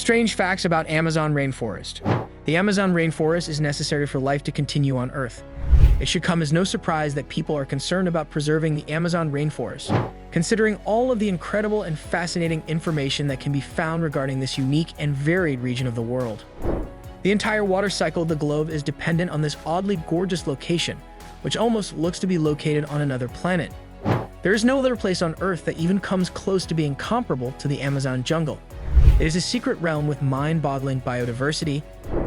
Strange facts about Amazon rainforest. The Amazon rainforest is necessary for life to continue on Earth. It should come as no surprise that people are concerned about preserving the Amazon rainforest, considering all of the incredible and fascinating information that can be found regarding this unique and varied region of the world. The entire water cycle of the globe is dependent on this oddly gorgeous location, which almost looks to be located on another planet. There is no other place on Earth that even comes close to being comparable to the Amazon jungle. It is a secret realm with mind-boggling biodiversity,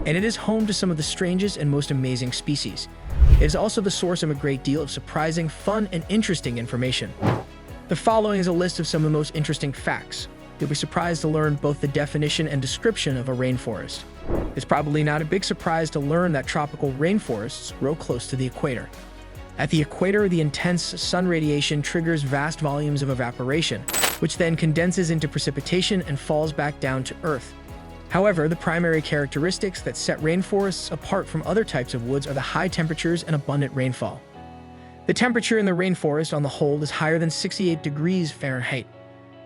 and it is home to some of the strangest and most amazing species. It is also the source of a great deal of surprising, fun, and interesting information. The following is a list of some of the most interesting facts. You'll be surprised to learn both the definition and description of a rainforest. It's probably not a big surprise to learn that tropical rainforests grow close to the equator. At the equator, the intense sun radiation triggers vast volumes of evaporation, which then condenses into precipitation and falls back down to Earth. However, the primary characteristics that set rainforests apart from other types of woods are the high temperatures and abundant rainfall. The temperature in the rainforest on the whole is higher than 68 degrees Fahrenheit.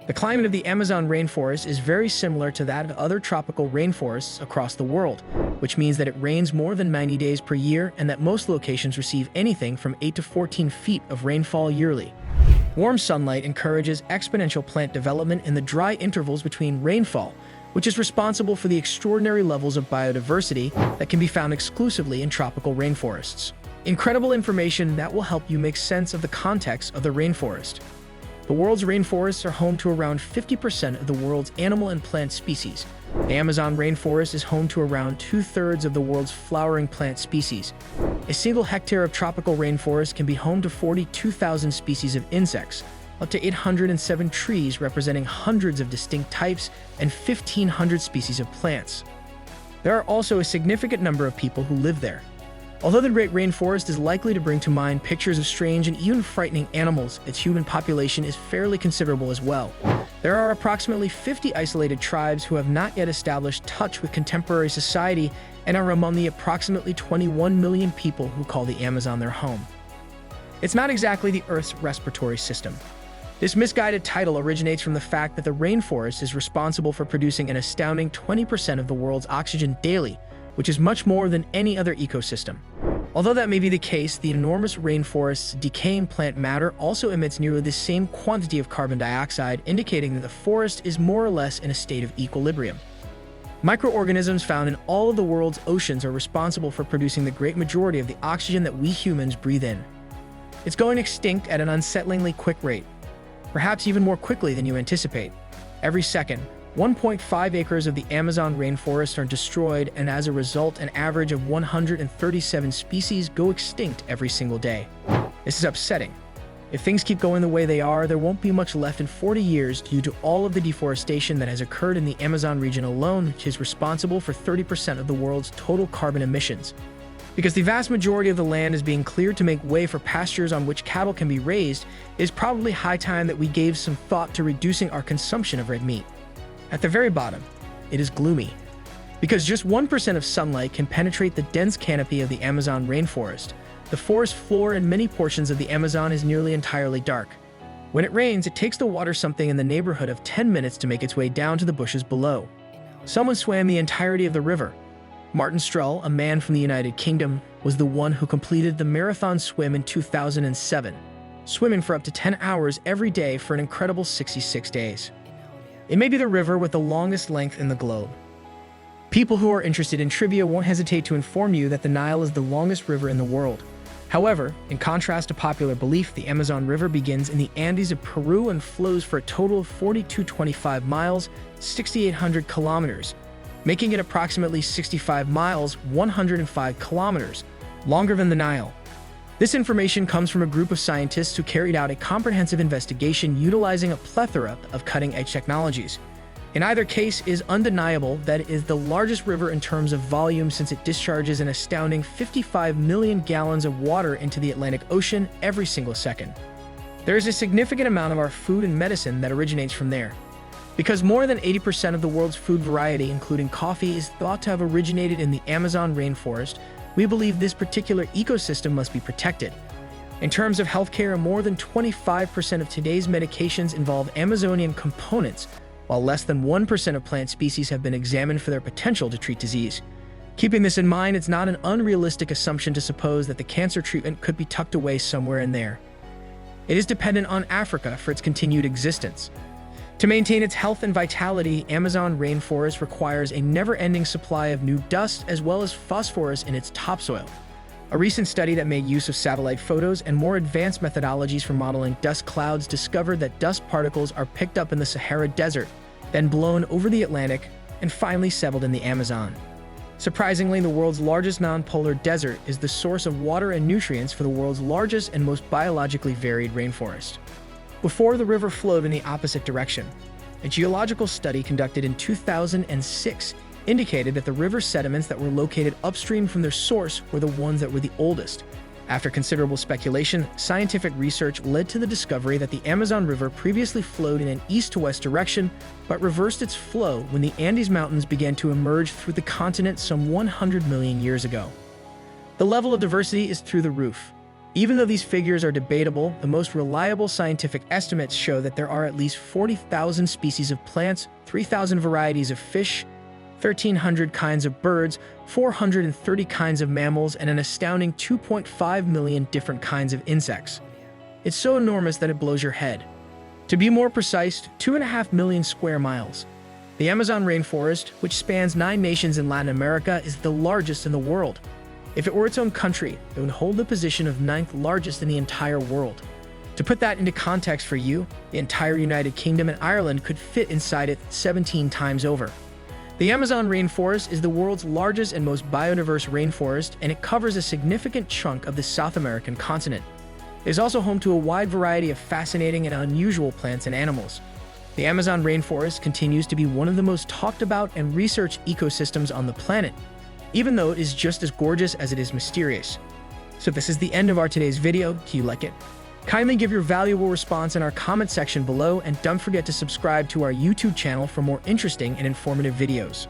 The climate of the Amazon rainforest is very similar to that of other tropical rainforests across the world, which means that it rains more than 90 days per year and that most locations receive anything from 8 to 14 feet of rainfall yearly. Warm sunlight encourages exponential plant development in the dry intervals between rainfall, which is responsible for the extraordinary levels of biodiversity that can be found exclusively in tropical rainforests. Incredible information that will help you make sense of the context of the rainforest. The world's rainforests are home to around 50% of the world's animal and plant species. The Amazon rainforest is home to around 2/3 of the world's flowering plant species. A single hectare of tropical rainforest can be home to 42,000 species of insects, up to 807 trees representing hundreds of distinct types, and 1,500 species of plants. There are also a significant number of people who live there. Although the Great Rainforest is likely to bring to mind pictures of strange and even frightening animals, its human population is fairly considerable as well. There are approximately 50 isolated tribes who have not yet established touch with contemporary society and are among the approximately 21 million people who call the Amazon their home. It's not exactly the Earth's respiratory system. This misguided title originates from the fact that the rainforest is responsible for producing an astounding 20% of the world's oxygen daily, which is much more than any other ecosystem. Although that may be the case, the enormous rainforest's decaying plant matter also emits nearly the same quantity of carbon dioxide, indicating that the forest is more or less in a state of equilibrium. Microorganisms found in all of the world's oceans are responsible for producing the great majority of the oxygen that we humans breathe in. It's going extinct at an unsettlingly quick rate, perhaps even more quickly than you anticipate. Every second, 1.5 acres of the Amazon rainforest are destroyed, and as a result, an average of 137 species go extinct every single day. This is upsetting. If things keep going the way they are, there won't be much left in 40 years due to all of the deforestation that has occurred in the Amazon region alone, which is responsible for 30% of the world's total carbon emissions. Because the vast majority of the land is being cleared to make way for pastures on which cattle can be raised, it is probably high time that we gave some thought to reducing our consumption of red meat. At the very bottom, it is gloomy. Because just 1% of sunlight can penetrate the dense canopy of the Amazon rainforest, the forest floor in many portions of the Amazon is nearly entirely dark. When it rains, it takes the water something in the neighborhood of 10 minutes to make its way down to the bushes below. Someone swam the entirety of the river. Martin Strull, a man from the United Kingdom, was the one who completed the marathon swim in 2007, swimming for up to 10 hours every day for an incredible 66 days. It may be the river with the longest length in the globe. People who are interested in trivia won't hesitate to inform you that the Nile is the longest river in the world. However, in contrast to popular belief, the Amazon River begins in the Andes of Peru and flows for a total of 4,225 miles, 6,800 kilometers, making it approximately 65 miles, 105 kilometers, longer than the Nile. This information comes from a group of scientists who carried out a comprehensive investigation utilizing a plethora of cutting-edge technologies. In either case, it is undeniable that it is the largest river in terms of volume, since it discharges an astounding 55 million gallons of water into the Atlantic Ocean every single second. There is a significant amount of our food and medicine that originates from there. Because more than 80% of the world's food variety, including coffee, is thought to have originated in the Amazon rainforest, we believe this particular ecosystem must be protected. In terms of healthcare, more than 25% of today's medications involve Amazonian components, while less than 1% of plant species have been examined for their potential to treat disease. Keeping this in mind, it's not an unrealistic assumption to suppose that the cancer treatment could be tucked away somewhere in there. It is dependent on Africa for its continued existence. To maintain its health and vitality, Amazon rainforest requires a never-ending supply of new dust as well as phosphorus in its topsoil. A recent study that made use of satellite photos and more advanced methodologies for modeling dust clouds discovered that dust particles are picked up in the Sahara Desert, then blown over the Atlantic, and finally settled in the Amazon. Surprisingly, the world's largest non-polar desert is the source of water and nutrients for the world's largest and most biologically varied rainforest. Before the river flowed in the opposite direction, a geological study conducted in 2006 indicated that the river sediments that were located upstream from their source were the ones that were the oldest. After considerable speculation, scientific research led to the discovery that the Amazon River previously flowed in an east-to-west direction, but reversed its flow when the Andes Mountains began to emerge through the continent some 100 million years ago. The level of diversity is through the roof. Even though these figures are debatable, the most reliable scientific estimates show that there are at least 40,000 species of plants, 3,000 varieties of fish, 1,300 kinds of birds, 430 kinds of mammals, and an astounding 2.5 million different kinds of insects. It's so enormous that it blows your head. To be more precise, 2.5 million square miles. The Amazon rainforest, which spans 9 nations in Latin America, is the largest in the world. If it were its own country, it would hold the position of 9th largest in the entire world. To put that into context for you, the entire United Kingdom and Ireland could fit inside it 17 times over. The Amazon rainforest is the world's largest and most biodiverse rainforest, and it covers a significant chunk of the South American continent. It is also home to a wide variety of fascinating and unusual plants and animals. The Amazon rainforest continues to be one of the most talked about and researched ecosystems on the planet, even though it is just as gorgeous as it is mysterious. So this is the end of our today's video. Do you like it? Kindly give your valuable response in our comment section below, and don't forget to subscribe to our YouTube channel for more interesting and informative videos.